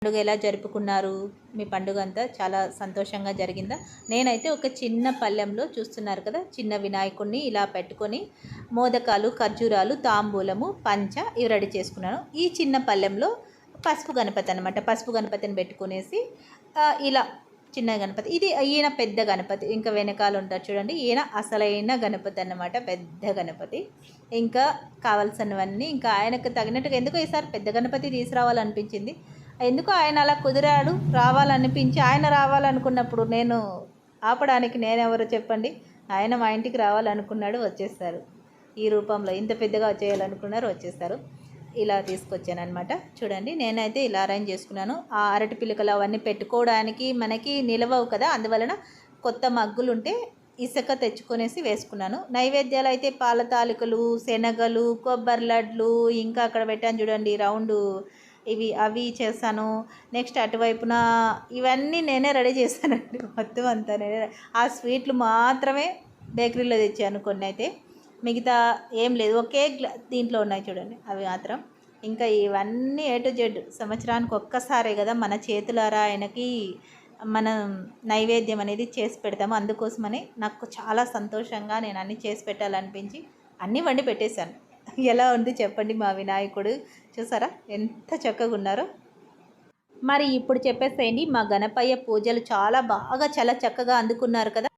పండుగ ఎలా జరుపుకున్నారు? మీ పండుగ అంతా చాలా సంతోషంగా జరిగిందా? నేనైతే ఒక చిన్న పళ్ళెంలో చూస్తున్నారు కదా! చిన్న వినాయకుడిని ఇలా పెట్టుకొని మోదకాలు, ఖర్జూరాలు, తాంబూలము, పంచ ఇవి రెడీ చేసుకున్నాను. ఈ చిన్న పళ్ళెంలో పసుపు గణపతి అనమాట. పసుపు గణపతిని పెట్టుకునేసి ఇలా చిన్న గణపతి. ఇది ఈయన పెద్ద గణపతి. ఇంకా వెనకాల ఉంటారు చూడండి. ఈయన అసలైన గణపతి అన్నమాట. పెద్ద గణపతి. ఇంకా కావాల్సినవన్నీ ఇంకా ఆయనకు తగినట్టుగా ఎందుకో ఈసారి పెద్ద గణపతి తీసుకురావాలనిపించింది. ఎందుకో ఆయన అలా కుదిరాడు. రావాలనిపించి ఆయన రావాలనుకున్నప్పుడు నేను ఆపడానికి నేనెవరో చెప్పండి. ఆయన మా ఇంటికి రావాలనుకున్నాడు, వచ్చేస్తారు. ఈ రూపంలో ఇంత పెద్దగా చేయాలనుకున్నారు, వచ్చేస్తారు. ఇలా తీసుకొచ్చానమాట. చూడండి నేనైతే ఇలా అరేంజ్ చేసుకున్నాను. ఆ అరటి పిలకలు అవన్నీ పెట్టుకోవడానికి మనకి నిలవవు కదా, అందువలన కొత్త మగ్గులు ఉంటే ఇసుక తెచ్చుకొనేసి వేసుకున్నాను. నైవేద్యాలు అయితే పాల తాలికలు, శనగలు, కొబ్బరి లడ్లు, ఇంకా అక్కడ పెట్టాను చూడండి రౌండు అవి చేస్తాను. నెక్స్ట్ అటువైపున ఇవన్నీ నేనే రెడీ చేశానండి. మొత్తం అంతా నేనే. ఆ స్వీట్లు మాత్రమే బేకరీలో తెచ్చాను కొన్ని అయితే, మిగతా ఏం లేదు. ఒకే దీంట్లో ఉన్నాయి చూడండి అవి మాత్రం. ఇంకా ఇవన్నీ ఏ టు జెడ్ సంవత్సరానికి ఒక్కసారే కదా మన చేతులారా ఆయనకి మనం నైవేద్యం అనేది చేసి పెడతాము. అందుకోసమని నాకు చాలా సంతోషంగా నేను అన్నీ చేసి పెట్టాలనిపించి అన్నీ వండి పెట్టేశాను. ఎలా ఉంది చెప్పండి మా వినాయకుడు? చూసారా ఎంత చక్కగా ఉన్నారో. మరి ఇప్పుడు చెప్పేసేయండి, మా గణపయ్య పూజలు చాలా బాగా చాలా చక్కగా అందుకున్నారు కదా.